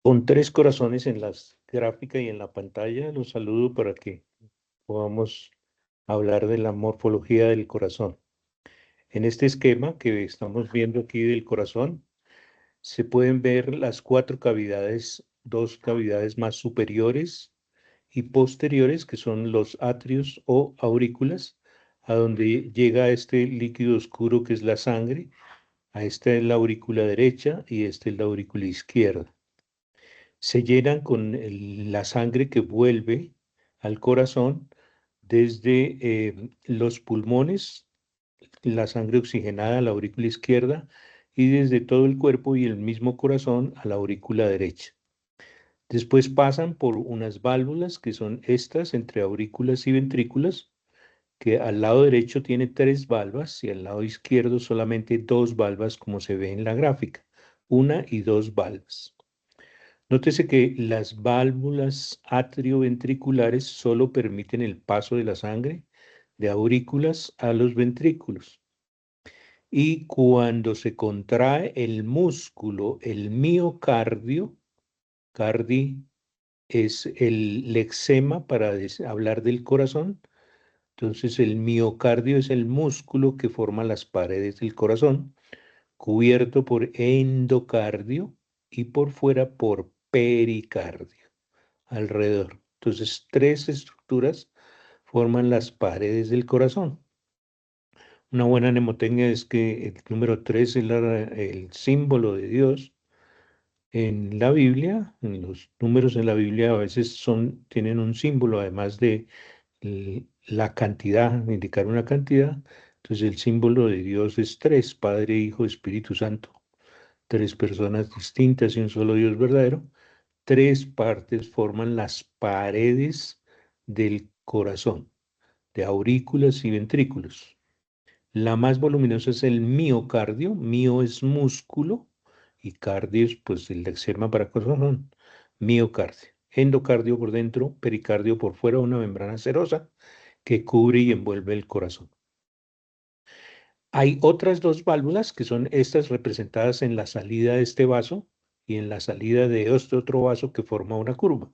Con tres corazones en la gráfica y en la pantalla, los saludo para que podamos hablar de la morfología del corazón. En este esquema que estamos viendo aquí del corazón, se pueden ver las cuatro cavidades, dos cavidades más superiores y posteriores, que son los atrios o aurículas, a donde llega este líquido oscuro que es la sangre. A esta es la aurícula derecha y esta es la aurícula izquierda. Se llenan con la sangre que vuelve al corazón desde los pulmones, la sangre oxigenada a la aurícula izquierda y desde todo el cuerpo y el mismo corazón a la aurícula derecha. Después pasan por unas válvulas que son estas entre aurículas y ventrículas, que al lado derecho tiene tres valvas y al lado izquierdo solamente dos valvas, como se ve en la gráfica, una y dos valvas. Nótese que las válvulas atrioventriculares solo permiten el paso de la sangre de aurículas a los ventrículos. Y cuando se contrae el músculo, el miocardio, cardi es el lexema para hablar del corazón. Entonces el miocardio es el músculo que forma las paredes del corazón, cubierto por endocardio y por fuera por pericardio alrededor. Entonces, tres estructuras forman las paredes del corazón. Una buena mnemotecnia es que el número 3 es el símbolo de Dios en la Biblia. En los números en la Biblia a veces tienen un símbolo, además de la cantidad, indicar una cantidad. Entonces, el símbolo de Dios es tres: Padre, Hijo, Espíritu Santo. Tres personas distintas y un solo Dios verdadero. Tres partes forman las paredes del corazón, de aurículas y ventrículos. La más voluminosa es el miocardio. Mio es músculo y cardio es pues el lexema para corazón. Miocardio. Endocardio por dentro, pericardio por fuera, una membrana serosa que cubre y envuelve el corazón. Hay otras dos válvulas que son estas representadas en la salida de este vaso y en la salida de este otro vaso que forma una curva.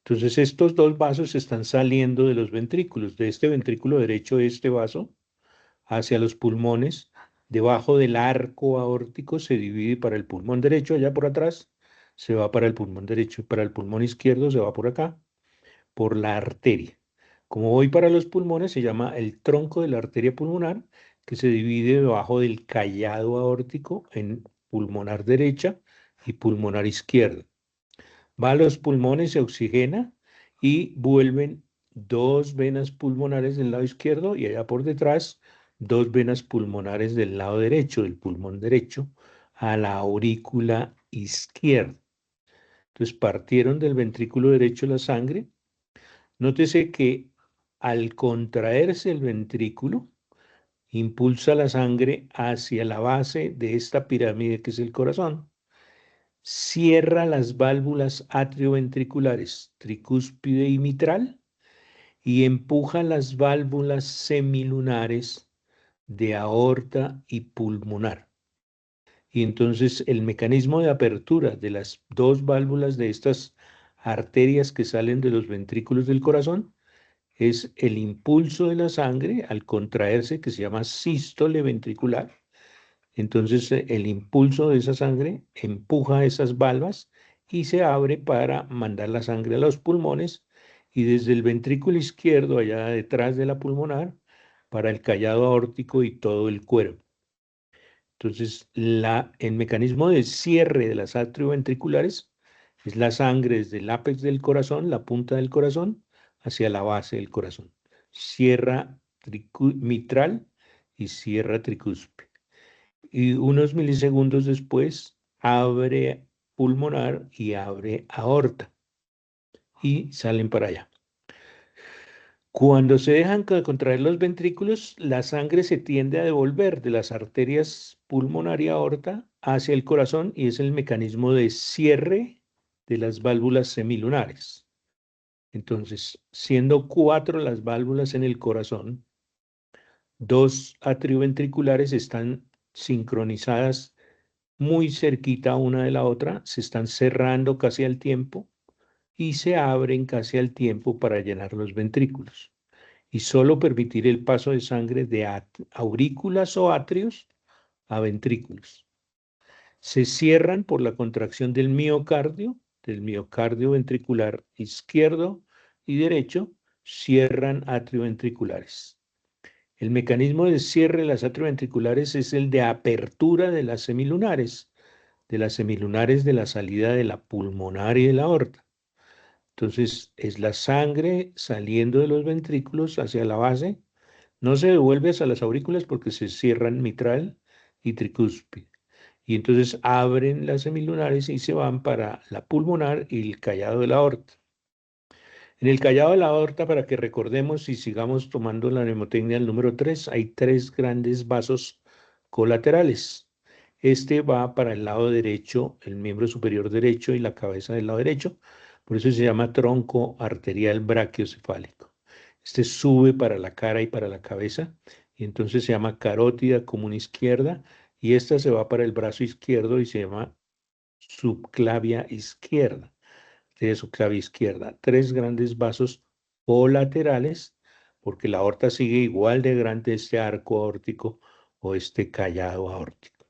Entonces estos dos vasos están saliendo de los ventrículos, de este ventrículo derecho de este vaso hacia los pulmones. Debajo del arco aórtico se divide para el pulmón derecho, allá por atrás, se va para el pulmón derecho, y para el pulmón izquierdo se va por acá, por la arteria. Como voy para los pulmones, se llama el tronco de la arteria pulmonar, que se divide debajo del callado aórtico en pulmonar derecha y pulmonar izquierda. Va a los pulmones, se oxigena y vuelven dos venas pulmonares del lado izquierdo y allá por detrás dos venas pulmonares del lado derecho, del pulmón derecho, a la aurícula izquierda. Entonces partieron del ventrículo derecho la sangre. Nótese que al contraerse el ventrículo, impulsa la sangre hacia la base de esta pirámide que es el corazón. Cierra las válvulas atrioventriculares, tricúspide y mitral, y empuja las válvulas semilunares de aorta y pulmonar. Y entonces el mecanismo de apertura de las dos válvulas de estas arterias que salen de los ventrículos del corazón es el impulso de la sangre al contraerse, que se llama sístole ventricular. Entonces el impulso de esa sangre empuja esas valvas y se abre para mandar la sangre a los pulmones y desde el ventrículo izquierdo, allá detrás de la pulmonar, para el callado aórtico y todo el cuerpo. Entonces, el mecanismo de cierre de las atrioventriculares es la sangre desde el ápex del corazón, la punta del corazón, hacia la base del corazón. Cierra mitral y cierra tricúspide. Y unos milisegundos después abre pulmonar y abre aorta y salen para allá. Cuando se dejan contraer los ventrículos, la sangre se tiende a devolver de las arterias pulmonar y aorta hacia el corazón y es el mecanismo de cierre de las válvulas semilunares. Entonces, siendo cuatro las válvulas en el corazón, dos atrioventriculares están sincronizadas muy cerquita una de la otra, se están cerrando casi al tiempo y se abren casi al tiempo para llenar los ventrículos y solo permitir el paso de sangre de aurículas o atrios a ventrículos. Se cierran por la contracción del miocardio ventricular izquierdo y derecho, cierran atrioventriculares. El mecanismo de cierre de las atrioventriculares es el de apertura de las semilunares de la salida de la pulmonar y de la aorta. Entonces, es la sangre saliendo de los ventrículos hacia la base, no se devuelve hacia las aurículas porque se cierran mitral y tricúspide. Y entonces abren las semilunares y se van para la pulmonar y el callado de la aorta. En el callado de la aorta, para que recordemos y sigamos tomando la mnemotecnia del número 3, hay 3 grandes vasos colaterales. Este va para el lado derecho, el miembro superior derecho y la cabeza del lado derecho. Por eso se llama tronco arterial brachiocefálico. Este sube para la cara y para la cabeza y entonces se llama carótida común izquierda y esta se va para el brazo izquierdo y se llama subclavia izquierda de su clave izquierda. 3 grandes vasos colaterales, porque la aorta sigue igual de grande este arco aórtico o este callado aórtico.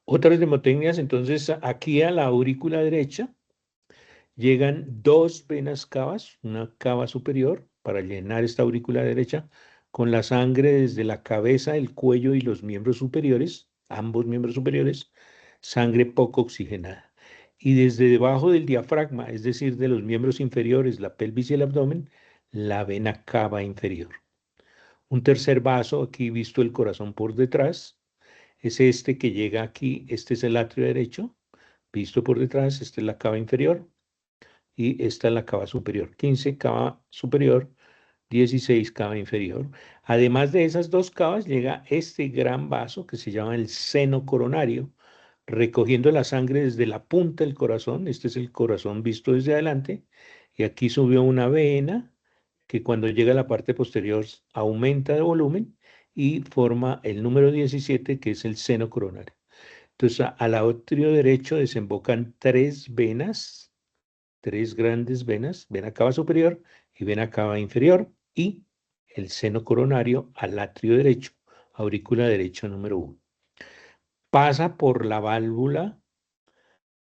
Otras mnemotecnias, entonces, aquí a la aurícula derecha llegan 2 venas cavas, una cava superior para llenar esta aurícula derecha con la sangre desde la cabeza, el cuello y los miembros superiores, ambos miembros superiores, sangre poco oxigenada. Y desde debajo del diafragma, es decir, de los miembros inferiores, la pelvis y el abdomen, la vena cava inferior. Un tercer vaso, aquí visto el corazón por detrás, es este que llega aquí, este es el atrio derecho, visto por detrás, esta es la cava inferior y esta es la cava superior. 15 cava superior, 16 cava inferior. Además de esas 2 cavas llega este gran vaso que se llama el seno coronario, recogiendo la sangre desde la punta del corazón. Este es el corazón visto desde adelante. Y aquí subió una vena que cuando llega a la parte posterior aumenta de volumen y forma el número 17, que es el seno coronario. Entonces, al atrio derecho desembocan 3 venas, 3 grandes venas, vena cava superior y vena cava inferior, y el seno coronario al atrio derecho, aurícula derecha número 1. Pasa por la válvula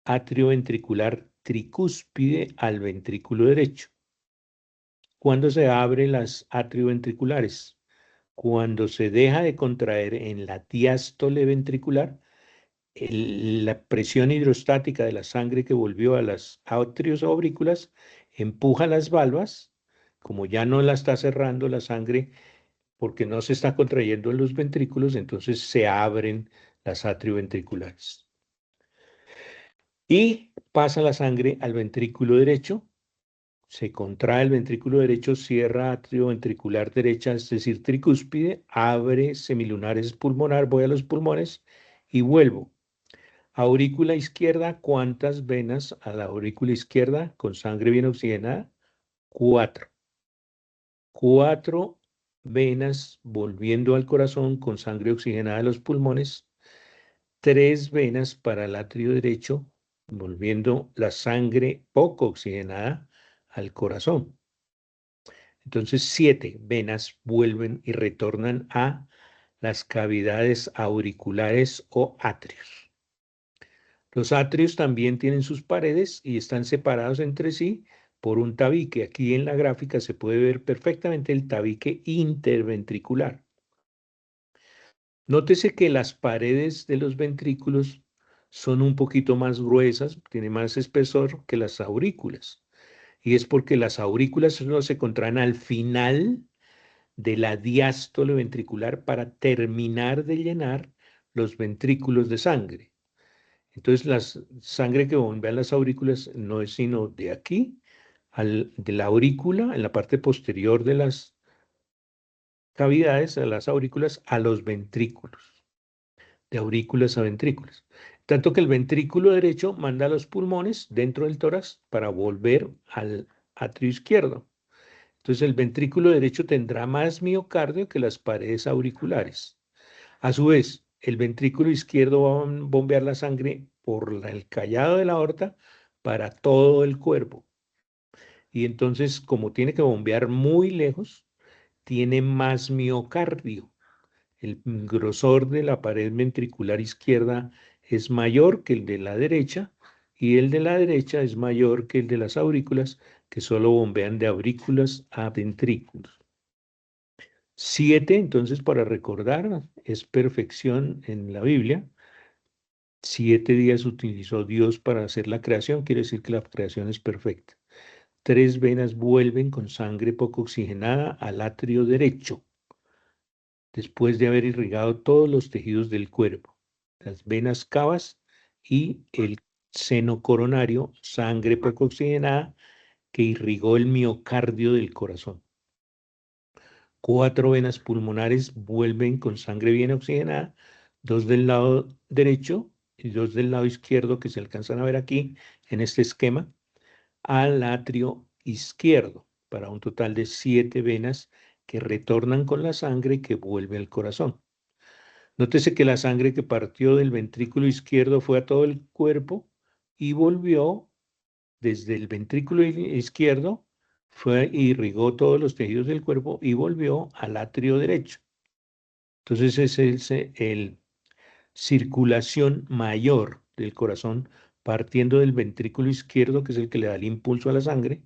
atrioventricular tricúspide al ventrículo derecho. ¿Cuándo se abren las atrioventriculares? Cuando se deja de contraer en la diástole ventricular la presión hidrostática de la sangre que volvió a las atrios o aurículas empuja las valvas, como ya no la está cerrando la sangre porque no se está contrayendo en los ventrículos, entonces se abren las atrioventriculares. Y pasa la sangre al ventrículo derecho, se contrae el ventrículo derecho, cierra atrioventricular derecha, es decir, tricúspide, abre semilunares pulmonar, voy a los pulmones y vuelvo. Aurícula izquierda, ¿cuántas venas a la aurícula izquierda con sangre bien oxigenada? 4. 4 venas volviendo al corazón con sangre oxigenada a los pulmones. 3 venas para el atrio derecho, volviendo la sangre poco oxigenada al corazón. Entonces 7 venas vuelven y retornan a las cavidades auriculares o atrios. Los atrios también tienen sus paredes y están separados entre sí por un tabique. Aquí en la gráfica se puede ver perfectamente el tabique interventricular. Nótese que las paredes de los ventrículos son un poquito más gruesas, tiene más espesor que las aurículas. Y es porque las aurículas solo se contraen al final de la diástole ventricular para terminar de llenar los ventrículos de sangre. Entonces, la sangre que bombea las aurículas no es sino de aquí, de la aurícula, en la parte posterior de las cavidades, a las aurículas, a los ventrículos, de aurículas a ventrículos. Tanto que el ventrículo derecho manda a los pulmones dentro del tórax para volver al atrio izquierdo. Entonces, el ventrículo derecho tendrá más miocardio que las paredes auriculares. A su vez, el ventrículo izquierdo va a bombear la sangre por el callado de la aorta para todo el cuerpo. Y entonces, como tiene que bombear muy lejos, tiene más miocardio. El grosor de la pared ventricular izquierda es mayor que el de la derecha y el de la derecha es mayor que el de las aurículas, que solo bombean de aurículas a ventrículos. 7, entonces, para recordar, es perfección en la Biblia. 7 días utilizó Dios para hacer la creación, quiere decir que la creación es perfecta. 3 venas vuelven con sangre poco oxigenada al atrio derecho, después de haber irrigado todos los tejidos del cuerpo, las venas cavas y el seno coronario, sangre poco oxigenada que irrigó el miocardio del corazón. 4 venas pulmonares vuelven con sangre bien oxigenada, 2 del lado derecho y 2 del lado izquierdo, que se alcanzan a ver aquí en este esquema, al atrio izquierdo, para un total de 7 venas que retornan con la sangre que vuelve al corazón. Nótese que la sangre que partió del ventrículo izquierdo fue a todo el cuerpo y volvió desde el ventrículo izquierdo, irrigó todos los tejidos del cuerpo y volvió al atrio derecho. Entonces es el circulación mayor del corazón partiendo del ventrículo izquierdo, que es el que le da el impulso a la sangre,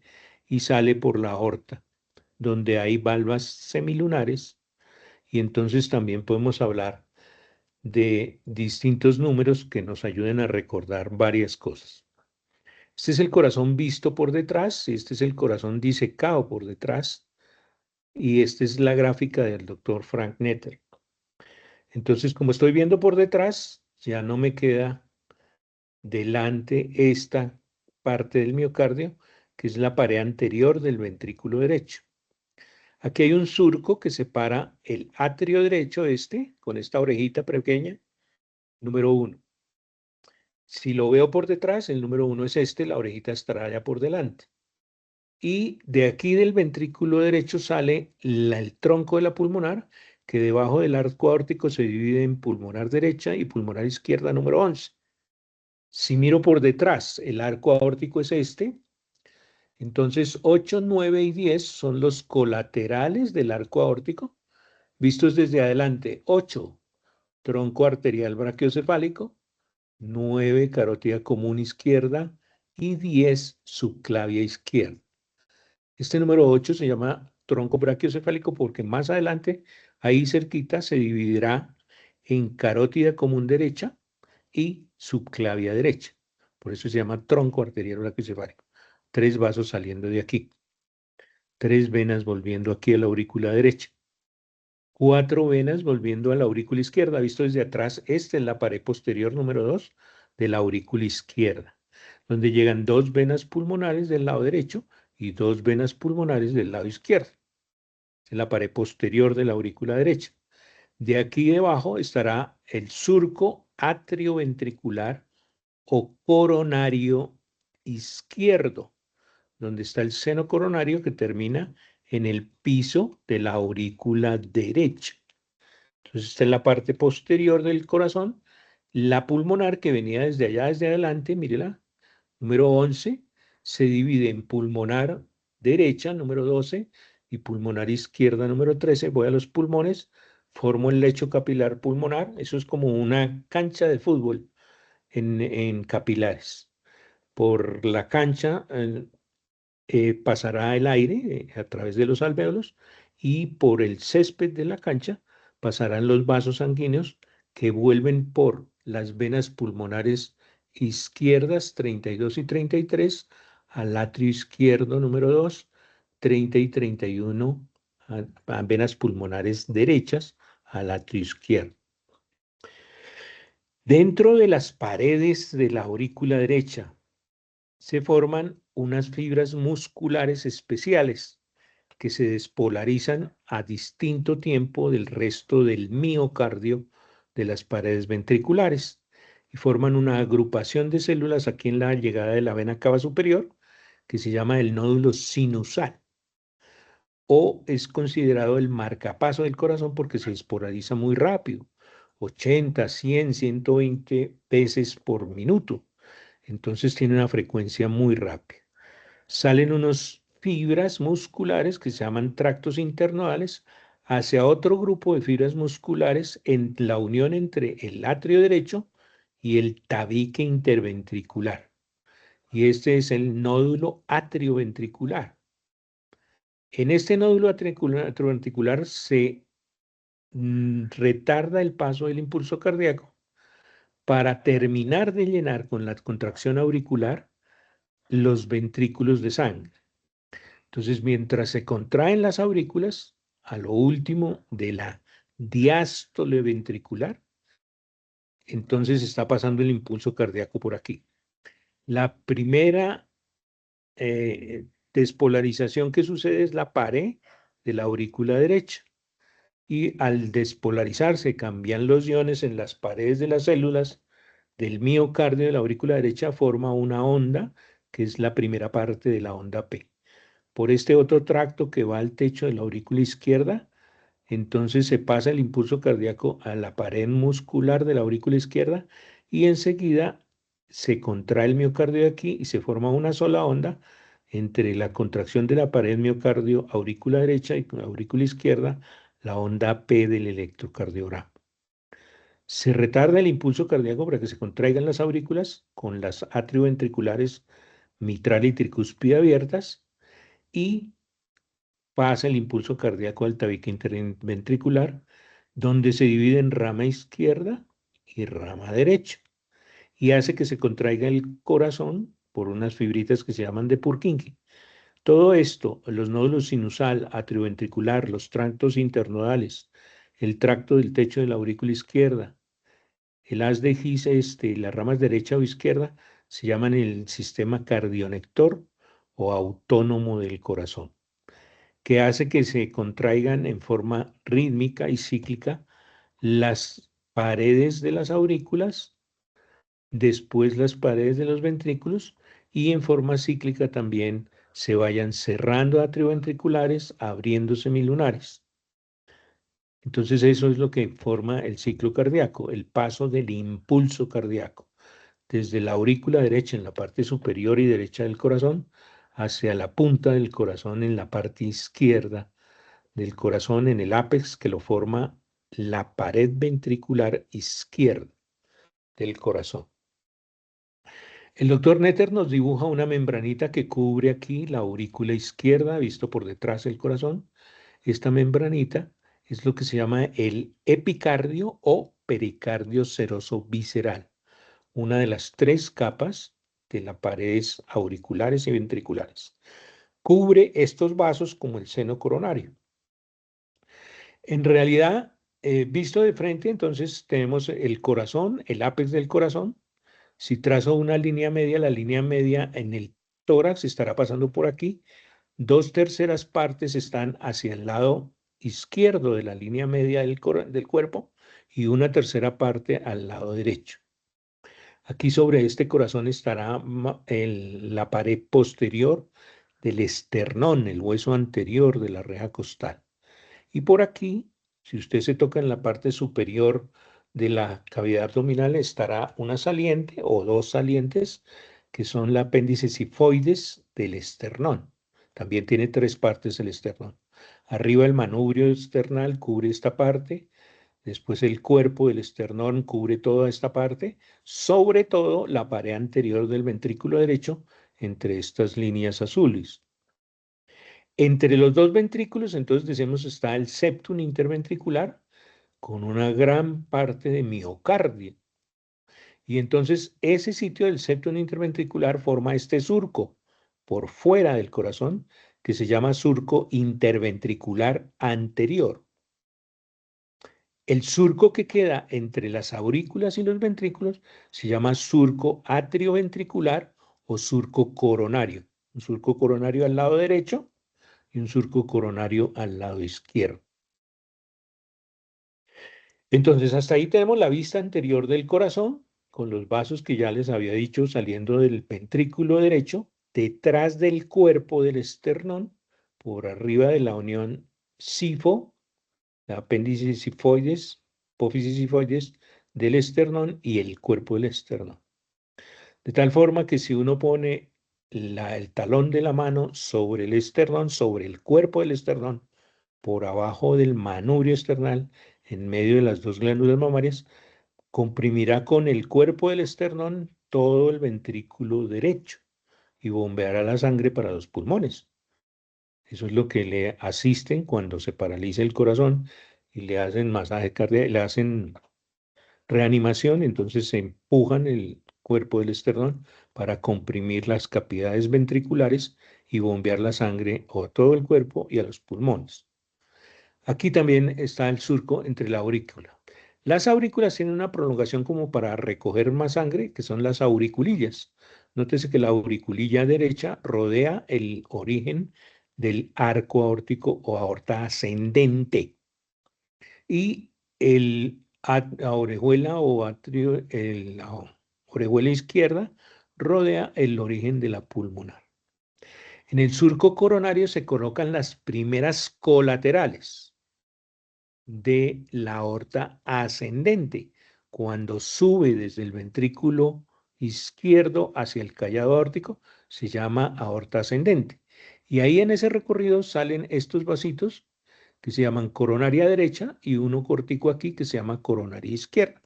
y sale por la aorta, donde hay valvas semilunares, y entonces también podemos hablar de distintos números que nos ayuden a recordar varias cosas. Este es el corazón visto por detrás, este es el corazón disecado por detrás, y esta es la gráfica del doctor Frank Netter. Entonces, como estoy viendo por detrás, ya no me queda delante esta parte del miocardio, que es la pared anterior del ventrículo derecho. Aquí hay un surco que separa el atrio derecho, con esta orejita pequeña, número 1. Si lo veo por detrás, el número 1 es la orejita estará allá por delante. Y de aquí del ventrículo derecho sale el tronco de la pulmonar, que debajo del arco aórtico se divide en pulmonar derecha y pulmonar izquierda número 11. Si miro por detrás, el arco aórtico es entonces 8, 9 y 10 son los colaterales del arco aórtico, vistos desde adelante. 8, tronco arterial brachiocefálico, 9, carótida común izquierda y 10, subclavia izquierda. Este número 8 se llama tronco brachiocefálico porque más adelante, ahí cerquita, se dividirá en carótida común derecha y subclavia derecha. Por eso se llama tronco arterial brachiocefálico. 3 vasos saliendo de aquí. 3 venas volviendo aquí a la aurícula derecha. 4 venas volviendo a la aurícula izquierda. Visto desde atrás, esta es la pared posterior número 2 de la aurícula izquierda, donde llegan 2 venas pulmonares del lado derecho y 2 venas pulmonares del lado izquierdo. En la pared posterior de la aurícula derecha. De aquí debajo estará el surco atrioventricular o coronario izquierdo, donde está el seno coronario que termina en el piso de la aurícula derecha. Entonces está en la parte posterior del corazón, la pulmonar que venía desde allá, desde adelante, mírela, número 11, se divide en pulmonar derecha, número 12, y pulmonar izquierda, número 13. Voy a los pulmones, formo el lecho capilar pulmonar, eso es como una cancha de fútbol en capilares. Por la cancha pasará el aire a través de los alvéolos y por el césped de la cancha pasarán los vasos sanguíneos que vuelven por las venas pulmonares izquierdas 32 y 33 al atrio izquierdo número 2, 30 y 31 a venas pulmonares derechas al atrio izquierdo. Dentro de las paredes de la aurícula derecha se forman unas fibras musculares especiales que se despolarizan a distinto tiempo del resto del miocardio de las paredes ventriculares y forman una agrupación de células aquí en la llegada de la vena cava superior que se llama el nódulo sinusal o es considerado el marcapaso del corazón porque se despolariza muy rápido 80, 100, 120 veces por minuto. Entonces tiene una frecuencia muy rápida. Salen unas fibras musculares que se llaman tractos internodales hacia otro grupo de fibras musculares en la unión entre el atrio derecho y el tabique interventricular. Y este es el nódulo atrioventricular. En este nódulo atrioventricular se retarda el paso del impulso cardíaco para terminar de llenar con la contracción auricular los ventrículos de sangre. Entonces, mientras se contraen las aurículas, a lo último de la diástole ventricular, entonces está pasando el impulso cardíaco por aquí. La primera despolarización que sucede es la pared de la aurícula derecha. Y al despolarizarse, cambian los iones en las paredes de las células del miocardio de la aurícula derecha, forma una onda, que es la primera parte de la onda P. Por este otro tracto que va al techo de la aurícula izquierda, entonces se pasa el impulso cardíaco a la pared muscular de la aurícula izquierda y enseguida se contrae el miocardio de aquí y se forma una sola onda entre la contracción de la pared miocardio aurícula derecha y aurícula izquierda, la onda P del electrocardiograma. Se retarda el impulso cardíaco para que se contraigan las aurículas con las atrioventriculares mitral y tricúspide abiertas y pasa el impulso cardíaco al tabique interventricular, donde se divide en rama izquierda y rama derecha, y hace que se contraiga el corazón por unas fibritas que se llaman de Purkinje. Todo esto, los nódulos sinusal, atrioventricular, los tractos internodales, el tracto del techo de la aurícula izquierda, el haz de His las ramas derecha o izquierda, se llaman el sistema cardionector o autónomo del corazón, que hace que se contraigan en forma rítmica y cíclica las paredes de las aurículas, después las paredes de los ventrículos y en forma cíclica también se vayan cerrando atrioventriculares, abriendo semilunares. Entonces eso es lo que forma el ciclo cardíaco, el paso del impulso cardíaco, desde la aurícula derecha en la parte superior y derecha del corazón hacia la punta del corazón en la parte izquierda del corazón, en el ápex que lo forma la pared ventricular izquierda del corazón. El doctor Netter nos dibuja una membranita que cubre aquí la aurícula izquierda, visto por detrás del corazón. Esta membranita es lo que se llama el epicardio o pericardio seroso visceral, una de las tres capas de las paredes auriculares y ventriculares. Cubre estos vasos como el seno coronario. En realidad, visto de frente, entonces tenemos el corazón, el ápex del corazón. Si trazo una línea media, la línea media en el tórax estará pasando por aquí. 2/3 partes están hacia el lado izquierdo de la línea media del cuerpo y 1/3 parte al lado derecho. Aquí sobre este corazón estará la pared posterior del esternón, el hueso anterior de la reja costal. Y por aquí, si usted se toca en la parte superior de la cavidad abdominal, estará una saliente o dos salientes que son el apéndice sifoides del esternón. También tiene tres partes el esternón. Arriba el manubrio esternal cubre esta parte, después el cuerpo del esternón cubre toda esta parte, sobre todo la pared anterior del ventrículo derecho entre estas líneas azules. Entre los dos ventrículos, entonces decimos, está el septum interventricular con una gran parte de miocardio. Y entonces ese sitio del septum interventricular forma este surco por fuera del corazón que se llama surco interventricular anterior. El surco que queda entre las aurículas y los ventrículos se llama surco atrioventricular o surco coronario. Un surco coronario al lado derecho y un surco coronario al lado izquierdo. Entonces, hasta ahí tenemos la vista anterior del corazón, con los vasos que ya les había dicho saliendo del ventrículo derecho, detrás del cuerpo del esternón, por arriba de la unión sifo, la apéndice sifoides, apófisis sifoides del esternón y el cuerpo del esternón. De tal forma que si uno pone el talón de la mano sobre el esternón, sobre el cuerpo del esternón, por abajo del manubrio esternal, en medio de las dos glándulas mamarias, comprimirá con el cuerpo del esternón todo el ventrículo derecho y bombeará la sangre para los pulmones. Eso es lo que le asisten cuando se paraliza el corazón y le hacen masaje cardíaco, le hacen reanimación, entonces se empujan el cuerpo del esternón para comprimir las cavidades ventriculares y bombear la sangre a todo el cuerpo y a los pulmones. Aquí también está el surco entre la aurícula. Las aurículas tienen una prolongación como para recoger más sangre, que son las auriculillas. Nótese que la auriculilla derecha rodea el origen del arco aórtico o aorta ascendente. Y la orejuela o atrio, la orejuela izquierda rodea el origen de la pulmonar. En el surco coronario se colocan las primeras colaterales de la aorta ascendente, cuando sube desde el ventrículo izquierdo hacia el callado aórtico, se llama aorta ascendente. Y ahí en ese recorrido salen estos vasitos que se llaman coronaria derecha y uno cortico aquí que se llama coronaria izquierda.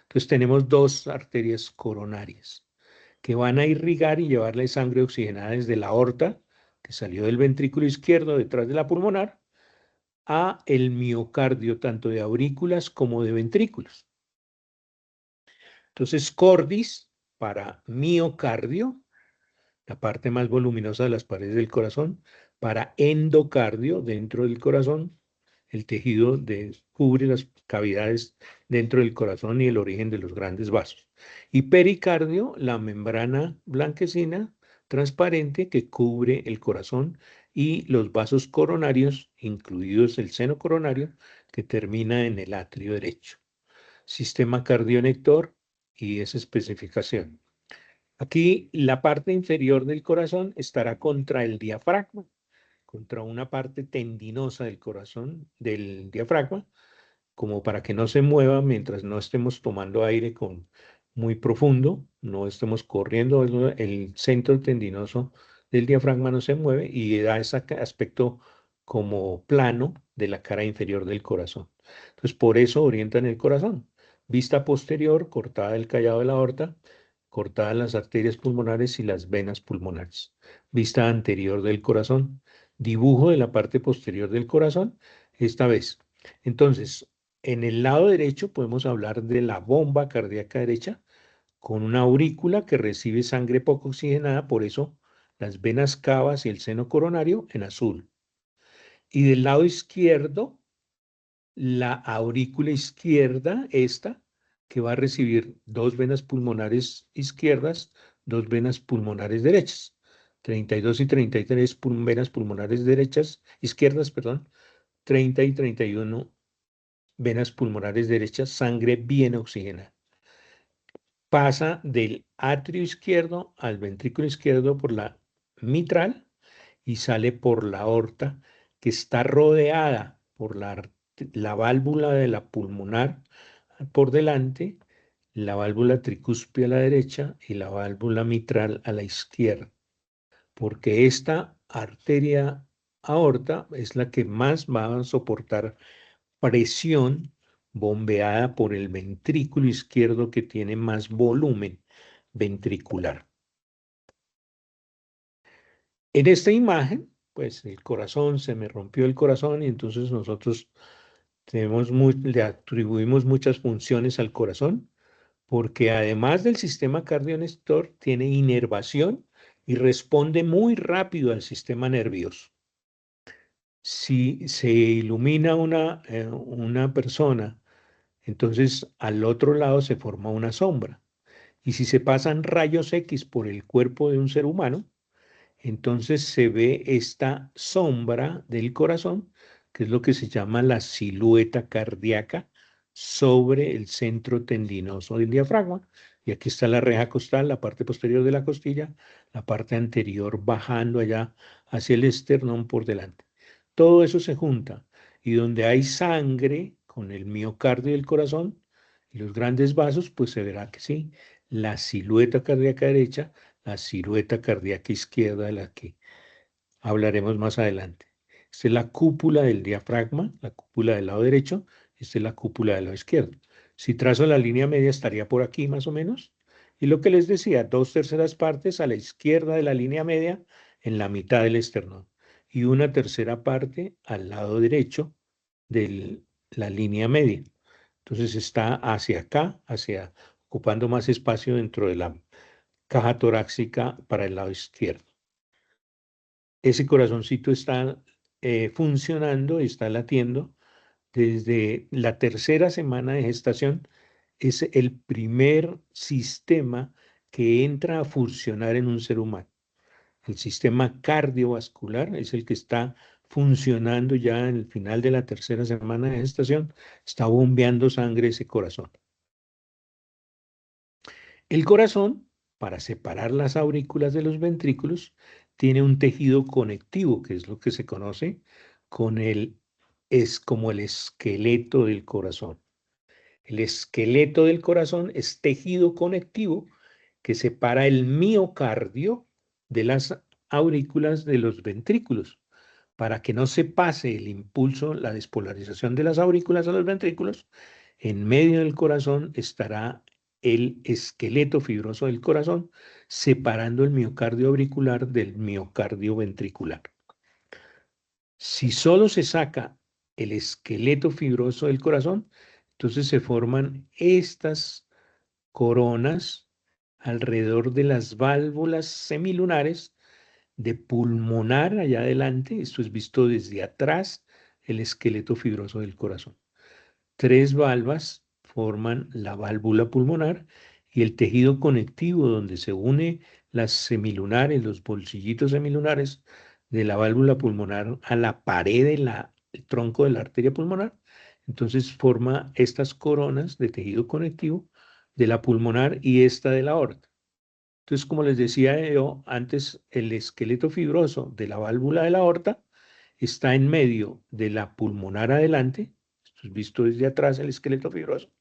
Entonces tenemos dos arterias coronarias que van a irrigar y llevarle sangre oxigenada desde la aorta, que salió del ventrículo izquierdo detrás de la pulmonar, a el miocardio, tanto de aurículas como de ventrículos. Entonces, cordis para miocardio, la parte más voluminosa de las paredes del corazón, para endocardio, dentro del corazón, el tejido cubre las cavidades dentro del corazón y el origen de los grandes vasos. Y pericardio, la membrana blanquecina transparente que cubre el corazón y los vasos coronarios, incluidos el seno coronario, que termina en el atrio derecho. Sistema cardionector y esa especificación. Aquí la parte inferior del corazón estará contra el diafragma, contra una parte tendinosa del corazón, del diafragma, como para que no se mueva mientras no estemos tomando aire muy profundo, no estemos corriendo, el centro tendinoso del diafragma no se mueve y da ese aspecto como plano de la cara inferior del corazón. Entonces, por eso orientan el corazón. Vista posterior, cortada el callado de la aorta, cortadas las arterias pulmonares y las venas pulmonares. Vista anterior del corazón, dibujo de la parte posterior del corazón, esta vez. Entonces, en el lado derecho podemos hablar de la bomba cardíaca derecha con una aurícula que recibe sangre poco oxigenada, por eso las venas cavas y el seno coronario en azul. Y del lado izquierdo, la aurícula izquierda, esta, que va a recibir dos venas pulmonares izquierdas, dos venas pulmonares derechas. 32 y 33 venas pulmonares derechas, izquierdas, perdón, 30 y 31 venas pulmonares derechas, sangre bien oxigenada. Pasa del atrio izquierdo al ventrículo izquierdo por la mitral y sale por la aorta, que está rodeada por la válvula de la pulmonar por delante, la válvula tricúspide a la derecha y la válvula mitral a la izquierda, porque esta arteria aorta es la que más va a soportar presión bombeada por el ventrículo izquierdo, que tiene más volumen ventricular. En esta imagen, pues el corazón, se me rompió el corazón y entonces nosotros le atribuimos muchas funciones al corazón, porque además del sistema cardionector tiene inervación y responde muy rápido al sistema nervioso. Si se ilumina una persona, entonces al otro lado se forma una sombra. Y si se pasan rayos X por el cuerpo de un ser humano, entonces se ve esta sombra del corazón, que es lo que se llama la silueta cardíaca sobre el centro tendinoso del diafragma. Y aquí está la reja costal, la parte posterior de la costilla, la parte anterior bajando allá hacia el esternón por delante. Todo eso se junta y donde hay sangre con el miocardio del corazón y los grandes vasos, pues se verá que sí, la silueta cardíaca derecha, la silueta cardíaca izquierda de la que hablaremos más adelante. Esta es la cúpula del diafragma, la cúpula del lado derecho, esta es la cúpula del lado izquierdo. Si trazo la línea media estaría por aquí más o menos. Y lo que les decía, 2/3 partes a la izquierda de la línea media en la mitad del esternón y 1/3 parte al lado derecho de la línea media. Entonces está hacia acá, ocupando más espacio dentro de la caja torácica para el lado izquierdo. Ese corazoncito está funcionando, está latiendo desde la 3.ª semana de gestación. Es el primer sistema que entra a funcionar en un ser humano. El sistema cardiovascular es el que está funcionando ya en el final de la 3.ª semana de gestación. Está bombeando sangre ese corazón. El corazón, para separar las aurículas de los ventrículos, tiene un tejido conectivo, que es lo que se conoce es como el esqueleto del corazón. El esqueleto del corazón es tejido conectivo que separa el miocardio de las aurículas de los ventrículos. Para que no se pase el impulso, la despolarización de las aurículas a los ventrículos, en medio del corazón estará el esqueleto fibroso del corazón, separando el miocardio auricular del miocardio ventricular. Si solo se saca el esqueleto fibroso del corazón, entonces se forman estas coronas alrededor de las válvulas semilunares de pulmonar allá adelante. Esto es visto desde atrás, el esqueleto fibroso del corazón. 3 valvas forman la válvula pulmonar y el tejido conectivo donde se une las semilunares, los bolsillitos semilunares de la válvula pulmonar a la pared del tronco de la arteria pulmonar. Entonces forma estas coronas de tejido conectivo de la pulmonar y esta de la aorta. Entonces, como les decía yo antes, el esqueleto fibroso de la válvula de la aorta está en medio de la pulmonar adelante. Esto es visto desde atrás, el esqueleto fibroso,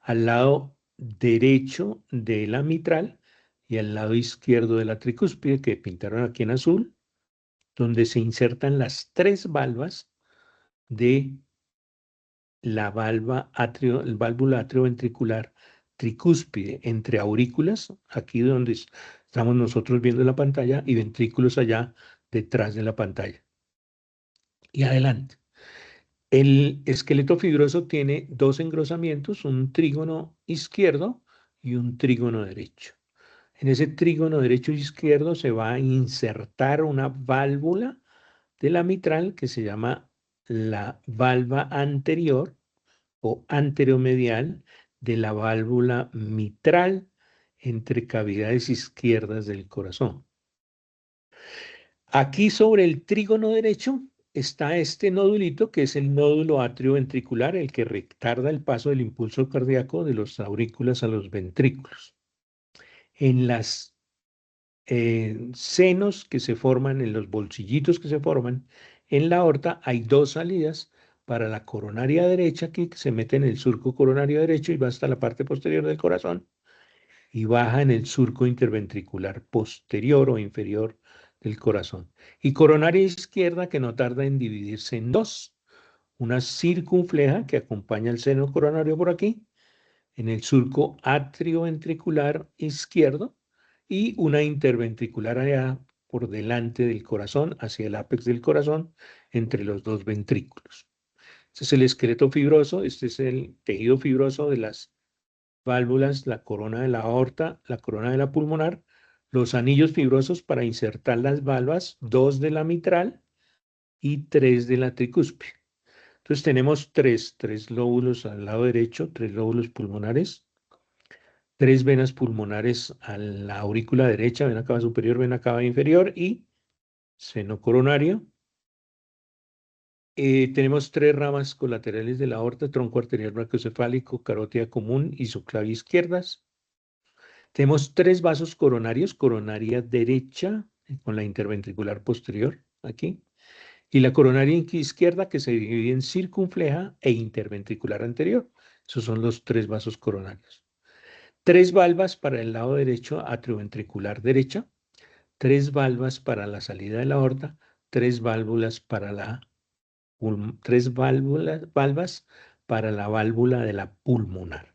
al lado derecho de la mitral y al lado izquierdo de la tricúspide, que pintaron aquí en azul, donde se insertan las 3 valvas de la válvula atrioventricular tricúspide, entre aurículas, aquí donde estamos nosotros viendo la pantalla, y ventrículos allá detrás de la pantalla. Y adelante. El esqueleto fibroso tiene 2 engrosamientos, un trígono izquierdo y un trígono derecho. En ese trígono derecho e izquierdo se va a insertar una válvula de la mitral que se llama la valva anterior o anteromedial de la válvula mitral entre cavidades izquierdas del corazón. Aquí sobre el trígono derecho está este nodulito que es el nódulo atrioventricular, el que retarda el paso del impulso cardíaco de los aurículas a los ventrículos. En las senos que se forman, en los bolsillitos que se forman en la aorta, hay 2 salidas para la coronaria derecha que se mete en el surco coronario derecho y va hasta la parte posterior del corazón y baja en el surco interventricular posterior o inferior del corazón. Y coronaria izquierda que no tarda en dividirse en 2. Una circunfleja que acompaña el seno coronario por aquí, en el surco atrioventricular izquierdo, y una interventricular allá por delante del corazón, hacia el ápex del corazón, entre los 2 ventrículos. Este es el esqueleto fibroso, este es el tejido fibroso de las válvulas, la corona de la aorta, la corona de la pulmonar, los anillos fibrosos para insertar las valvas, 2 de la mitral y 3 de la tricúspide. Entonces tenemos tres lóbulos al lado derecho, 3 lóbulos pulmonares, 3 venas pulmonares a la aurícula derecha, vena cava superior, vena cava inferior y seno coronario. Tenemos 3 ramas colaterales de la aorta, tronco arterial brachiocefálico, carótida común y subclavia izquierdas. Tenemos 3 vasos coronarios, coronaria derecha con la interventricular posterior aquí Y la coronaria izquierda que se divide en circunfleja e interventricular anterior. Esos son los tres vasos coronarios. Tres valvas para el lado derecho atrioventricular derecha, tres valvas para la salida de la aorta, tres válvulas para valvas para la válvula de la pulmonar.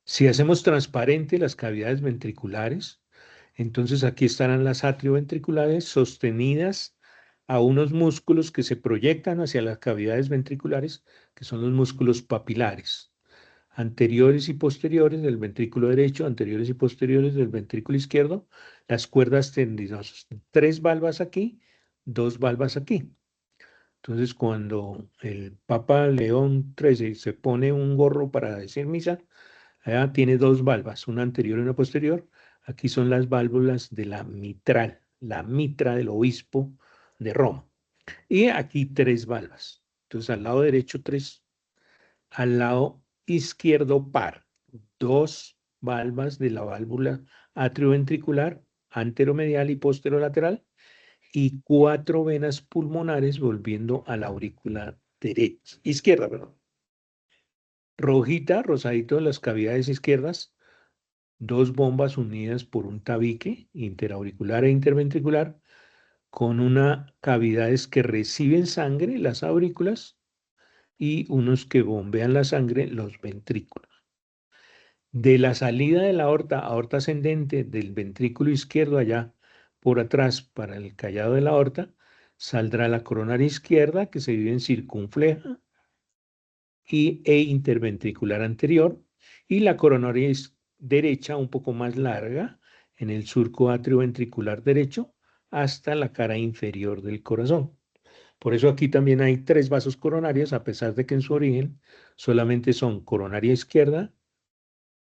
Si hacemos transparente las cavidades ventriculares, entonces aquí estarán las atrioventriculares sostenidas a unos músculos que se proyectan hacia las cavidades ventriculares, que son los músculos papilares, anteriores y posteriores del ventrículo derecho, anteriores y posteriores del ventrículo izquierdo, las cuerdas tendinosas. Tres valvas aquí, dos valvas aquí. Entonces, cuando el Papa León XIII se pone un gorro para decir misa, allá tiene dos valvas, una anterior y una posterior. Aquí son las válvulas de la mitra del obispo de Roma. Y aquí tres valvas. Entonces, al lado derecho tres, al lado izquierdo par. Dos valvas de la válvula atrioventricular, anteromedial y posterolateral, y cuatro venas pulmonares volviendo a la aurícula derecha, izquierda, perdón. Rojita, rosadito las cavidades izquierdas, dos bombas unidas por un tabique interauricular e interventricular con una cavidades que reciben sangre, las aurículas, y unos que bombean la sangre, los ventrículos. De la salida de la aorta ascendente del ventrículo izquierdo allá por atrás para el callado de la aorta, saldrá la coronaria izquierda que se divide en circunfleja e interventricular anterior y la coronaria derecha un poco más larga en el surco atrioventricular derecho hasta la cara inferior del corazón. Por eso aquí también hay tres vasos coronarios, a pesar de que en su origen solamente son coronaria izquierda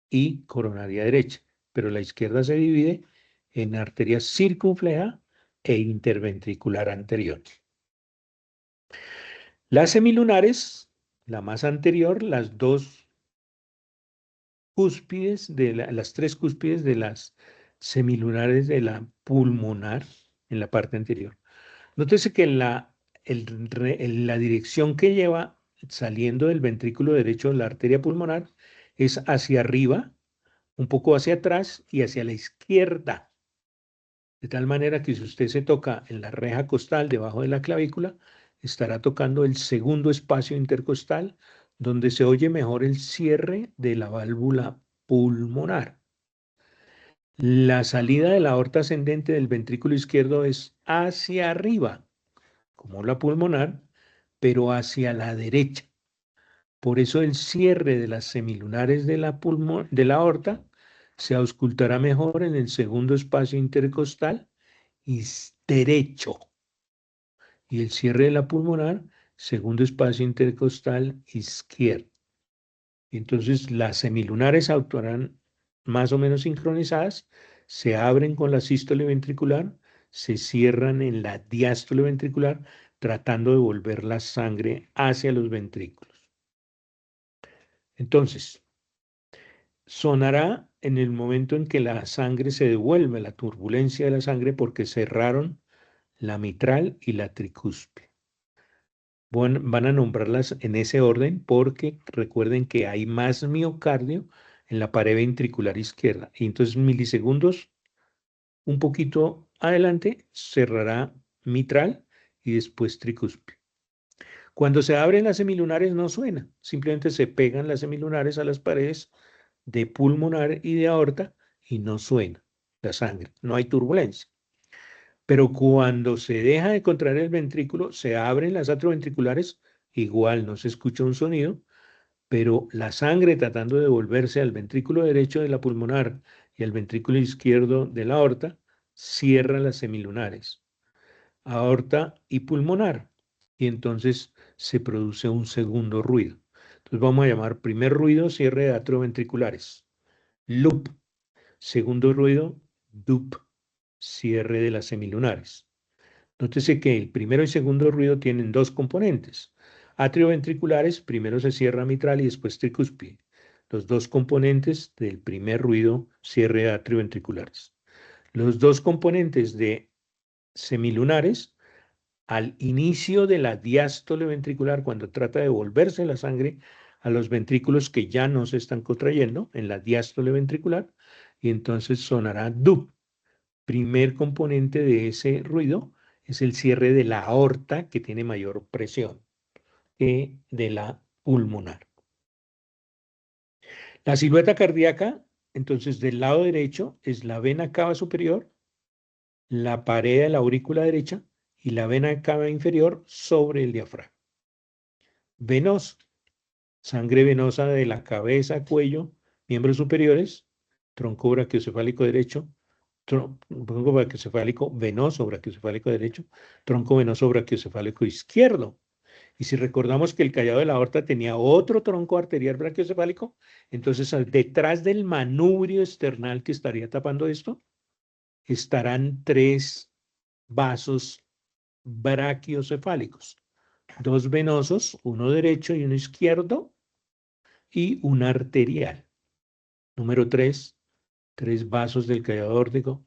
y coronaria derecha, pero la izquierda se divide en arteria circunfleja e interventricular anterior. Las semilunares, la más anterior, las dos cúspides, las tres cúspides de las semilunares de la pulmonar en la parte anterior. Nótese que la dirección que lleva saliendo del ventrículo derecho de la arteria pulmonar es hacia arriba, un poco hacia atrás y hacia la izquierda. De tal manera que si usted se toca en la reja costal debajo de la clavícula, estará tocando el segundo espacio intercostal donde se oye mejor el cierre de la válvula pulmonar. La salida de la aorta ascendente del ventrículo izquierdo es hacia arriba, como la pulmonar, pero hacia la derecha. Por eso el cierre de las semilunares de la aorta se auscultará mejor en el segundo espacio intercostal derecho y el cierre de la pulmonar, segundo espacio intercostal izquierdo. Entonces las semilunares actuarán más o menos sincronizadas, se abren con la sístole ventricular, se cierran en la diástole ventricular, tratando de volver la sangre hacia los ventrículos. Entonces, sonará en el momento en que la sangre se devuelve, la turbulencia de la sangre, porque cerraron la mitral y la tricúspide. Van a nombrarlas en ese orden porque recuerden que hay más miocardio en la pared ventricular izquierda. Y entonces milisegundos, un poquito adelante, cerrará mitral y después tricúspide. Cuando se abren las semilunares no suena, simplemente se pegan las semilunares a las paredes de pulmonar y de aorta y no suena la sangre, no hay turbulencia. Pero cuando se deja de contraer el ventrículo, se abren las atrioventriculares, igual no se escucha un sonido, pero la sangre tratando de volverse al ventrículo derecho de la pulmonar y al ventrículo izquierdo de la aorta, cierra las semilunares, aorta y pulmonar, y entonces se produce un segundo ruido. Entonces vamos a llamar primer ruido, cierre de atrioventriculares, loop. Segundo ruido, dup, cierre de las semilunares. Nótese que el primero y segundo ruido tienen dos componentes. Atrioventriculares, primero se cierra mitral y después tricúspide. Los dos componentes del primer ruido, cierre de atrioventriculares. Los dos componentes de semilunares al inicio de la diástole ventricular, cuando trata de volverse la sangre a los ventrículos que ya no se están contrayendo, en la diástole ventricular, y entonces sonará DUP. Primer componente de ese ruido es el cierre de la aorta, que tiene mayor presión que de la pulmonar. La silueta cardíaca, entonces, del lado derecho es la vena cava superior, la pared de la aurícula derecha y la vena cava inferior sobre el diafragma. Venoso, sangre venosa de la cabeza, cuello, miembros superiores, tronco brachiocefálico derecho, tronco brachiocefálico venoso brachiocefálico derecho, tronco venoso brachiocefálico izquierdo. Y si recordamos que el callado de la aorta tenía otro tronco arterial brachiocefálico, entonces detrás del manubrio external que estaría tapando esto, estarán 3 vasos brachiocefálicos, 2 venosos, uno derecho y uno izquierdo, y un arterial. Número 3, 3 vasos del callado aórtico,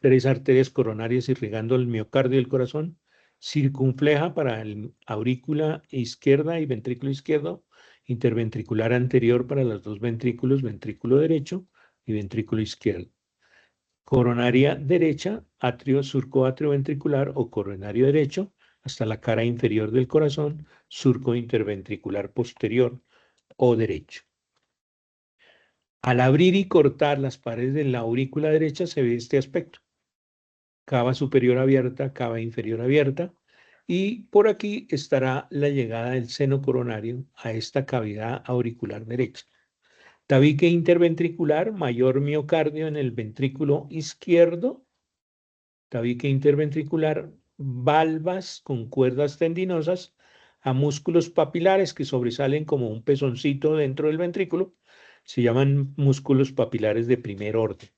3 arterias coronarias irrigando el miocardio del corazón, circunfleja para el aurícula izquierda y ventrículo izquierdo, interventricular anterior para los 2 ventrículos, ventrículo derecho y ventrículo izquierdo. Coronaria derecha, atrio, surco atrioventricular o coronario derecho, hasta la cara inferior del corazón, surco interventricular posterior o derecho. Al abrir y cortar las paredes de la aurícula derecha se ve este aspecto. Cava superior abierta, cava inferior abierta, y por aquí estará la llegada del seno coronario a esta cavidad auricular derecha. Tabique interventricular, mayor miocardio en el ventrículo izquierdo, tabique interventricular, valvas con cuerdas tendinosas a músculos papilares que sobresalen como un pezoncito dentro del ventrículo, se llaman músculos papilares de primer orden.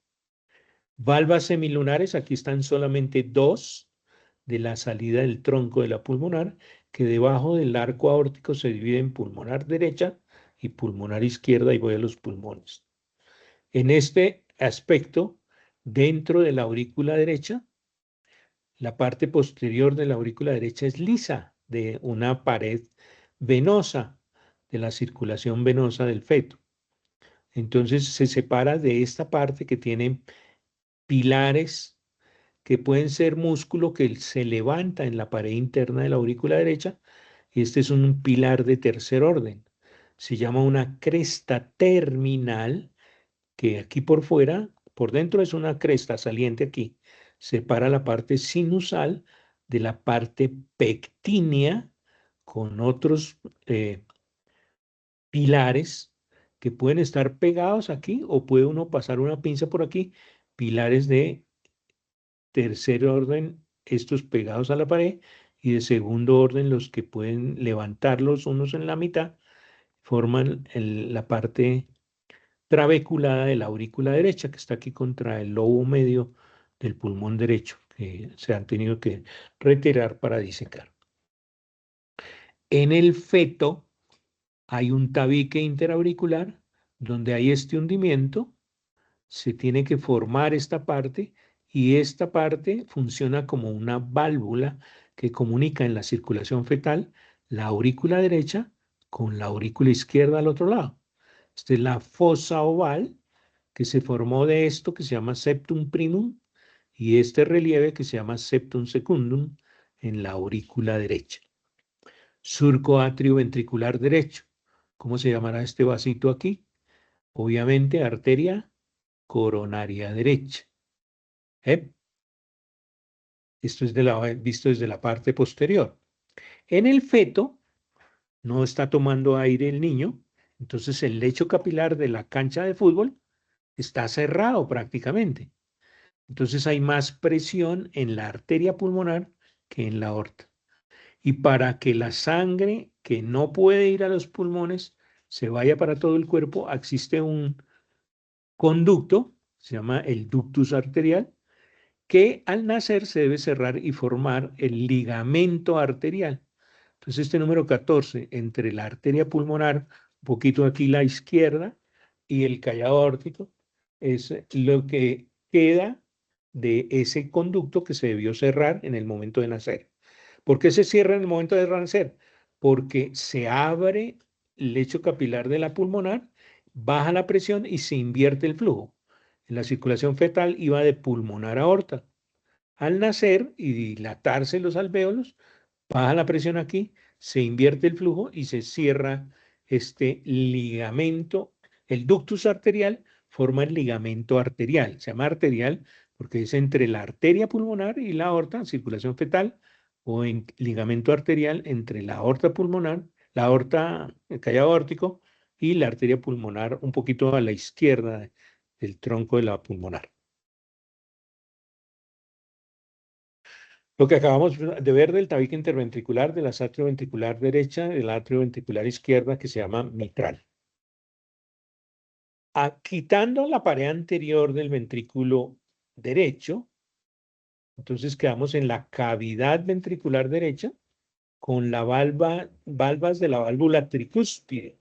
Valvas semilunares, aquí están solamente 2 de la salida del tronco de la pulmonar, que debajo del arco aórtico se divide en pulmonar derecha y pulmonar izquierda, y voy a los pulmones. En este aspecto, dentro de la aurícula derecha, la parte posterior de la aurícula derecha es lisa, de una pared venosa, de la circulación venosa del feto. Entonces se separa de esta parte que tiene pilares que pueden ser músculo que se levanta en la pared interna de la aurícula derecha, y este es un pilar de tercer orden. Se llama una cresta terminal, que aquí por fuera, por dentro es una cresta saliente aquí, separa la parte sinusal de la parte pectínea con otros pilares que pueden estar pegados aquí, o puede uno pasar una pinza por aquí, pilares de tercer orden, estos pegados a la pared, y de segundo orden, los que pueden levantarlos unos en la mitad, forman la parte trabeculada de la aurícula derecha, que está aquí contra el lobo medio del pulmón derecho, que se han tenido que retirar para disecar. En el feto hay un tabique interauricular donde hay este hundimiento, se tiene que formar esta parte, y esta parte funciona como una válvula que comunica en la circulación fetal la aurícula derecha con la aurícula izquierda al otro lado. Esta es la fosa oval que se formó de esto que se llama septum primum, y este relieve que se llama septum secundum en la aurícula derecha. Surco atrioventricular derecho. ¿Cómo se llamará este vasito aquí? Obviamente arteria coronaria derecha. Esto es visto desde la parte posterior. En el feto no está tomando aire el niño, entonces el lecho capilar de la cancha de fútbol está cerrado prácticamente. Entonces hay más presión en la arteria pulmonar que en la aorta. Y para que la sangre que no puede ir a los pulmones se vaya para todo el cuerpo, existe un conducto, se llama el ductus arterial, que al nacer se debe cerrar y formar el ligamento arterial. Entonces este número 14, entre la arteria pulmonar, un poquito aquí la izquierda, y el callado aórtico, es lo que queda de ese conducto que se debió cerrar en el momento de nacer. ¿Por qué se cierra en el momento de nacer? Porque se abre el lecho capilar de la pulmonar, baja la presión y se invierte el flujo. En la circulación fetal iba de pulmonar a aorta. Al nacer y dilatarse los alvéolos, baja la presión aquí, se invierte el flujo y se cierra este ligamento. El ductus arterial forma el ligamento arterial. Se llama arterial porque es entre la arteria pulmonar y la aorta, circulación fetal, o en ligamento arterial entre la aorta pulmonar, la aorta, el callado aórtico y la arteria pulmonar un poquito a la izquierda del tronco de la pulmonar. Lo que acabamos de ver del tabique interventricular, de la atrioventricular derecha, del atrioventricular izquierda, que se llama mitral. Quitando la pared anterior del ventrículo derecho, entonces quedamos en la cavidad ventricular derecha con la valvas de la válvula tricúspide,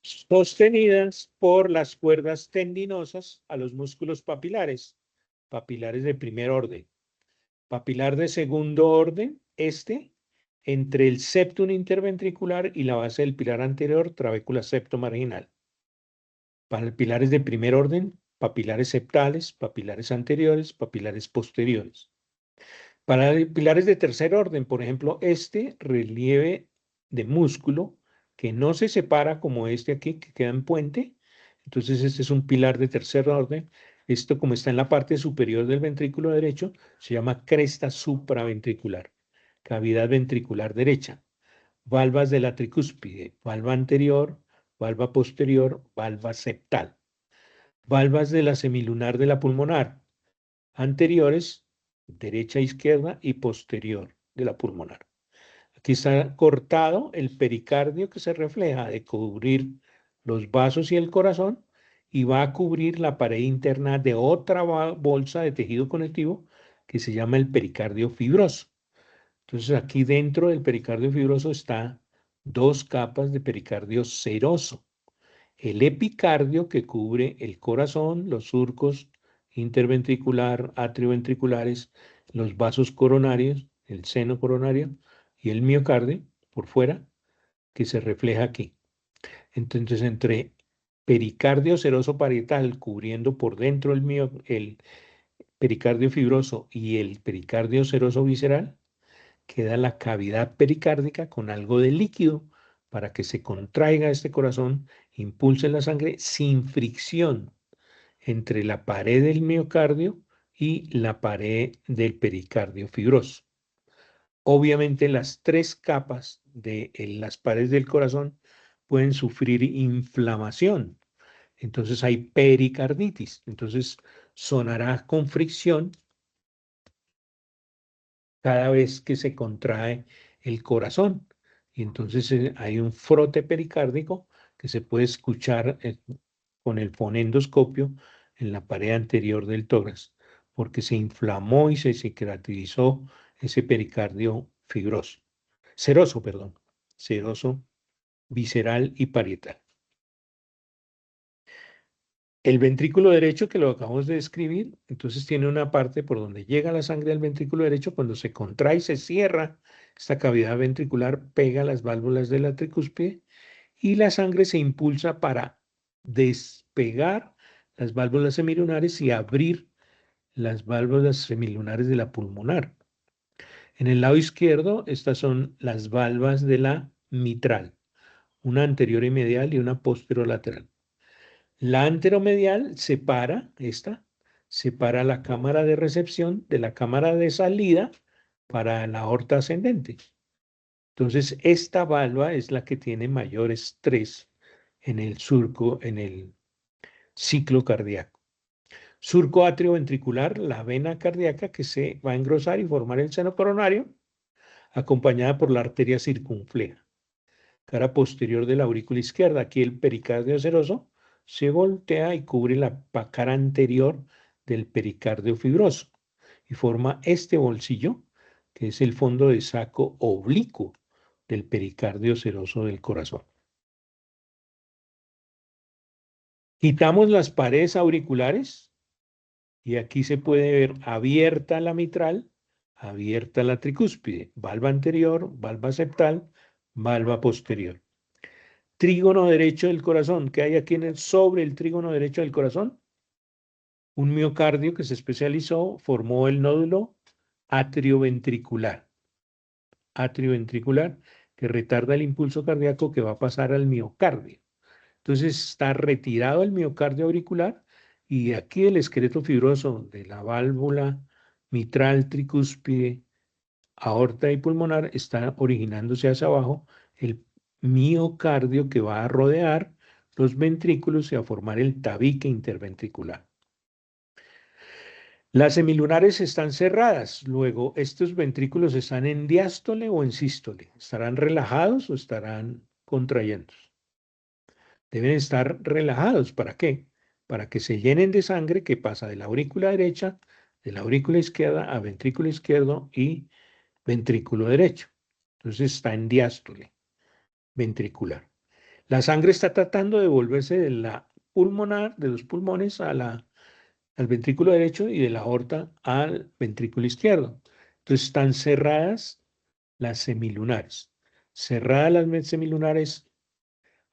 sostenidas por las cuerdas tendinosas a los músculos papilares, papilares de primer orden. Papilar de segundo orden, entre el septum interventricular y la base del pilar anterior, trabécula septomarginal. Papilares de primer orden, papilares septales, papilares anteriores, papilares posteriores. Para pilares de tercer orden, por ejemplo, relieve de músculo que no se separa como este aquí, que queda en puente. Entonces, este es un pilar de tercer orden. Esto, como está en la parte superior del ventrículo derecho, se llama cresta supraventricular, cavidad ventricular derecha. Valvas de la tricúspide, valva anterior, valva posterior, valva septal. Valvas de la semilunar de la pulmonar, anteriores, derecha, izquierda y posterior de la pulmonar. Aquí está cortado el pericardio que se refleja de cubrir los vasos y el corazón y va a cubrir la pared interna de otra bolsa de tejido conectivo que se llama el pericardio fibroso. Entonces aquí dentro del pericardio fibroso está dos capas de pericardio seroso. El epicardio que cubre el corazón, los surcos interventricular, atrioventriculares, los vasos coronarios, el seno coronario y el miocardio por fuera, que se refleja aquí. Entonces, entre pericardio seroso parietal cubriendo por dentro el pericardio fibroso y el pericardio seroso visceral, queda la cavidad pericárdica con algo de líquido para que se contraiga este corazón, impulse la sangre sin fricción entre la pared del miocardio y la pared del pericardio fibroso. Obviamente las tres capas de las paredes del corazón pueden sufrir inflamación. Entonces hay pericarditis. Entonces sonará con fricción cada vez que se contrae el corazón. Y entonces hay un frote pericárdico que se puede escuchar con el fonendoscopio en la pared anterior del tórax, porque se inflamó y se cicatrizó ese pericardio fibroso, seroso, perdón, seroso, visceral y parietal. El ventrículo derecho, que lo acabamos de describir, entonces tiene una parte por donde llega la sangre al ventrículo derecho, cuando se contrae y se cierra esta cavidad ventricular, pega las válvulas de la tricúspide y la sangre se impulsa para despegar las válvulas semilunares y abrir las válvulas semilunares de la pulmonar. En el lado izquierdo, estas son las valvas de la mitral, una anterior y medial y una posterolateral. La anteromedial separa la cámara de recepción de la cámara de salida para la aorta ascendente. Entonces, esta valva es la que tiene mayor estrés en el surco, en el ciclo cardíaco. Surco atrioventricular, la vena cardíaca que se va a engrosar y formar el seno coronario, acompañada por la arteria circunfleja. Cara posterior de la aurícula izquierda, aquí el pericardio seroso se voltea y cubre la cara anterior del pericardio fibroso y forma este bolsillo, que es el fondo de saco oblicuo del pericardio seroso del corazón. Quitamos las paredes auriculares Y aquí se puede ver abierta la mitral, abierta la tricúspide, valva anterior, valva septal, valva posterior. Trígono derecho del corazón. ¿Qué hay aquí sobre el trígono derecho del corazón? Un miocardio que se especializó, formó el nódulo atrioventricular. Atrioventricular, que retarda el impulso cardíaco que va a pasar al miocardio. Entonces está retirado el miocardio auricular y aquí el esqueleto fibroso de la válvula mitral, tricúspide, aorta y pulmonar está originándose hacia abajo el miocardio que va a rodear los ventrículos y a formar el tabique interventricular. Las semilunares están cerradas, luego estos ventrículos están en diástole o en sístole, ¿estarán relajados o estarán contrayendo? Deben estar relajados. ¿Para qué? Para que se llenen de sangre que pasa de la aurícula derecha, de la aurícula izquierda a ventrículo izquierdo y ventrículo derecho. Entonces está en diástole ventricular. La sangre está tratando de volverse de la pulmonar, de los pulmones al ventrículo derecho y de la aorta al ventrículo izquierdo. Entonces están cerradas las semilunares. Cerradas las semilunares,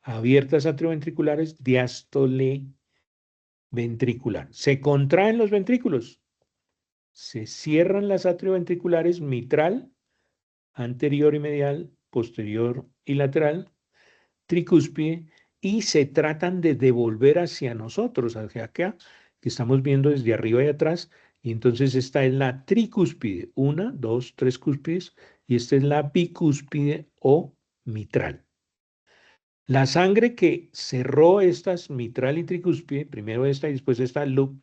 abiertas atrioventriculares, diástole ventricular. Se contraen los ventrículos, se cierran las atrioventriculares mitral, anterior y medial, posterior y lateral, tricúspide, y se tratan de devolver hacia nosotros, hacia acá, que estamos viendo desde arriba y atrás, y entonces esta es la tricúspide, una, dos, tres cúspides, y esta es la bicúspide o mitral. La sangre que cerró estas mitral y tricúspide, primero esta y después esta loop,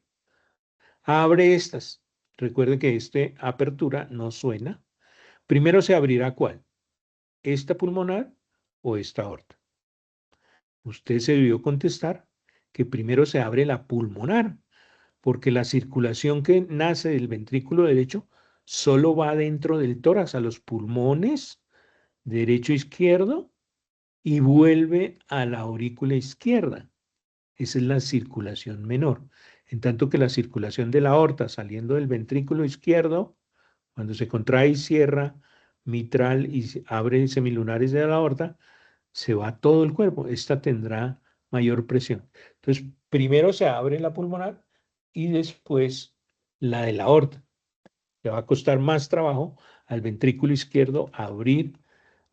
abre estas. Recuerde que esta apertura no suena. Primero se abrirá ¿cuál? ¿Esta pulmonar o esta aorta? Usted se debió contestar que primero se abre la pulmonar, porque la circulación que nace del ventrículo derecho solo va dentro del tórax, a los pulmones derecho e izquierdo, y vuelve a la aurícula izquierda. Esa es la circulación menor. En tanto que la circulación de la aorta saliendo del ventrículo izquierdo, cuando se contrae y cierra mitral y abre semilunares de la aorta, se va a todo el cuerpo. Esta tendrá mayor presión. Entonces, primero se abre la pulmonar y después la de la aorta. Le va a costar más trabajo al ventrículo izquierdo abrir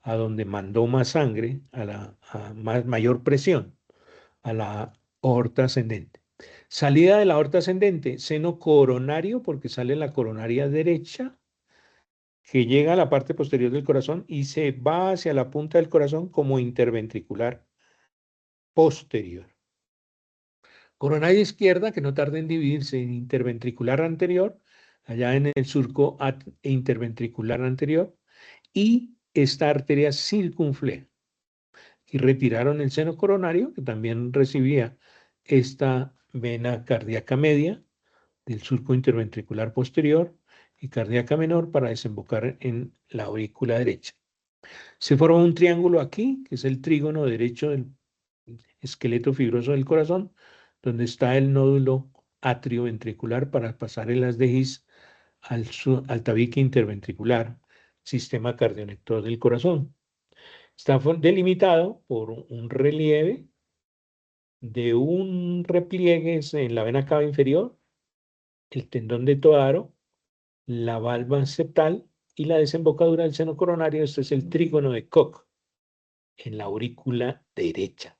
a donde mandó más sangre, mayor presión, a la aorta ascendente. Salida de la aorta ascendente, seno coronario, porque sale la coronaria derecha, que llega a la parte posterior del corazón y se va hacia la punta del corazón como interventricular posterior. Coronaria izquierda, que no tarda en dividirse en interventricular anterior, allá en el surco interventricular anterior, y esta arteria circunfleja. Y retiraron el seno coronario, que también recibía esta vena cardíaca media del surco interventricular posterior y cardíaca menor para desembocar en la aurícula derecha. Se forma un triángulo aquí, que es el trígono derecho del esqueleto fibroso del corazón, donde está el nódulo atrioventricular para pasar el haz de His al tabique interventricular, sistema cardionector del corazón. Está delimitado por un relieve de un repliegue en la vena cava inferior, el tendón de Toaro, la valva septal y la desembocadura del seno coronario. Esto es el trígono de Koch en la aurícula derecha,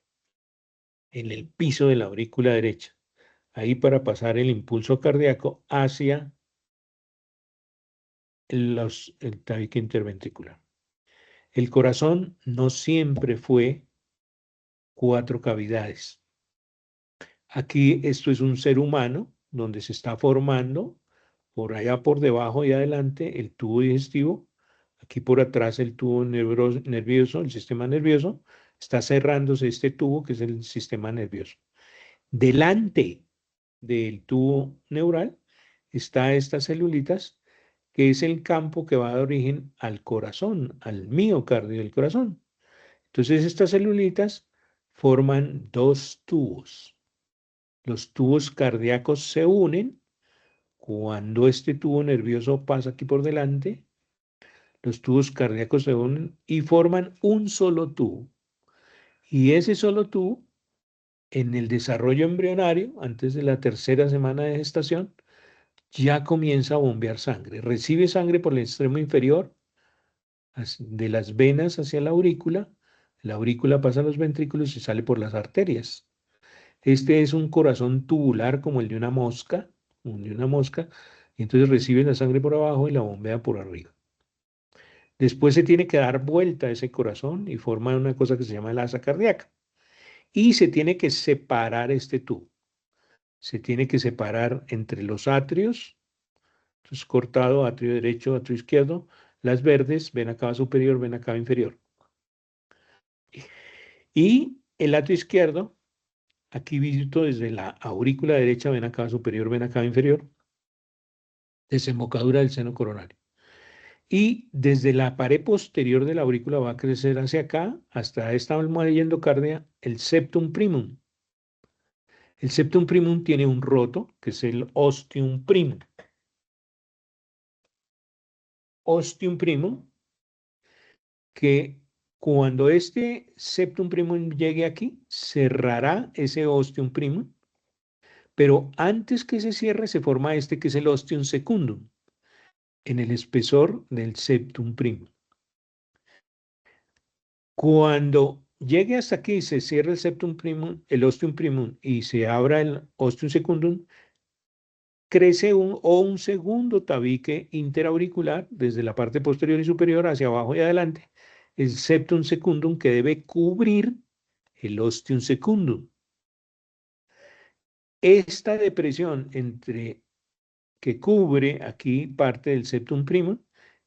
en el piso de la aurícula derecha. Ahí para pasar el impulso cardíaco hacia el tabique interventricular. El corazón no siempre fue 4 cavidades. Aquí esto es un ser humano donde se está formando por allá por debajo y adelante el tubo digestivo, aquí por atrás el tubo nervioso, el sistema nervioso, está cerrándose este tubo que es el sistema nervioso. Delante del tubo neural está estas celulitas, que es el campo que va a dar origen al corazón, al miocardio del corazón. Entonces estas celulitas forman dos tubos. Los tubos cardíacos se unen Cuando este tubo nervioso pasa aquí por delante, los tubos cardíacos se unen y forman un solo tubo. Y ese solo tubo, en el desarrollo embrionario, antes de la tercera semana de gestación, ya comienza a bombear sangre. Recibe sangre por el extremo inferior de las venas hacia la aurícula pasa a los ventrículos y sale por las arterias. Este es un corazón tubular como el de una mosca, y entonces recibe la sangre por abajo y la bombea por arriba. Después se tiene que dar vuelta a ese corazón y forma una cosa que se llama el asa cardíaca. Y se tiene que separar este tubo. Se tiene que separar entre los atrios, entonces cortado, atrio derecho, atrio izquierdo, las verdes, vena cava superior, vena cava inferior. Y el atrio izquierdo, aquí visto desde la aurícula derecha, vena cava superior, vena cava inferior, desembocadura del seno coronario. Y desde la pared posterior de la aurícula va a crecer hacia acá, hasta esta almohadilla endocardia, el septum primum. El septum primum tiene un roto, que es el ostium primum. Ostium primum, que cuando este septum primum llegue aquí, cerrará ese ostium primum, pero antes que se cierre se forma este que es el ostium secundum, en el espesor del septum primum. Cuando llegue hasta aquí y se cierra el septum primum, el ostium primum, y se abra el ostium secundum, crece un segundo tabique interauricular desde la parte posterior y superior hacia abajo y adelante, el septum secundum, que debe cubrir el ostium secundum. Esta depresión que cubre aquí parte del septum primum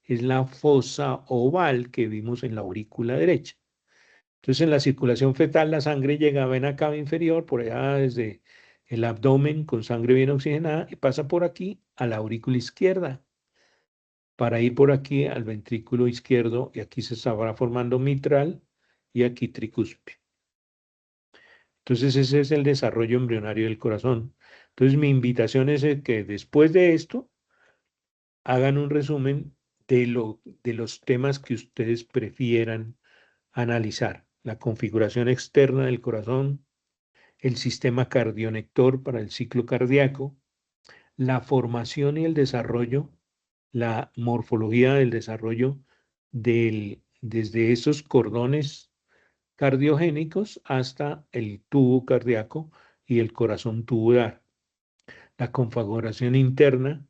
es la fosa oval que vimos en la aurícula derecha. Entonces, en la circulación fetal, la sangre llega a vena cava inferior, por allá desde el abdomen con sangre bien oxigenada, y pasa por aquí a la aurícula izquierda, para ir por aquí al ventrículo izquierdo, y aquí se estará formando mitral y aquí tricúspide. Entonces, ese es el desarrollo embrionario del corazón. Entonces, mi invitación es que después de esto, hagan un resumen de los temas que ustedes prefieran analizar. La configuración externa del corazón, el sistema cardionector para el ciclo cardíaco, la formación y el desarrollo, la morfología del desarrollo desde esos cordones cardiogénicos hasta el tubo cardíaco y el corazón tubular, la configuración interna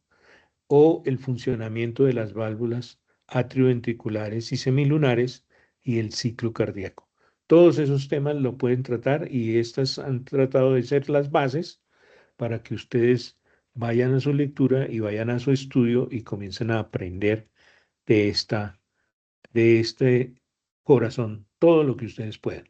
o el funcionamiento de las válvulas atrioventriculares y semilunares y el ciclo cardíaco. Todos esos temas lo pueden tratar y estas han tratado de ser las bases para que ustedes vayan a su lectura y vayan a su estudio y comiencen a aprender de este corazón todo lo que ustedes puedan.